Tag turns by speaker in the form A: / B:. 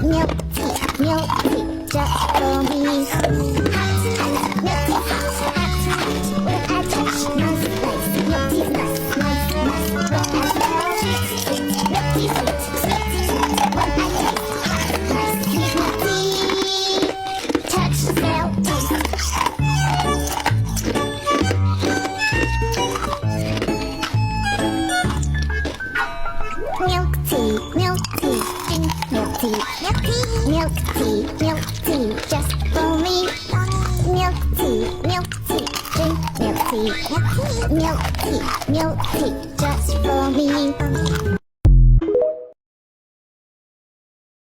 A: milk tea, just for me. Hot, hot, milk tea, hot, hot. When I touch, nice, nice. Milk tea, nice, nice, nice. When I smell, sweet, milk tea, sweet, sweet, sweet. When I taste, nice, sweet milk tea. Touch, smell, taste. Milk tea, drink milk tea, milk tea, just for me. Milk tea, drink milk tea, milk tea, just for me.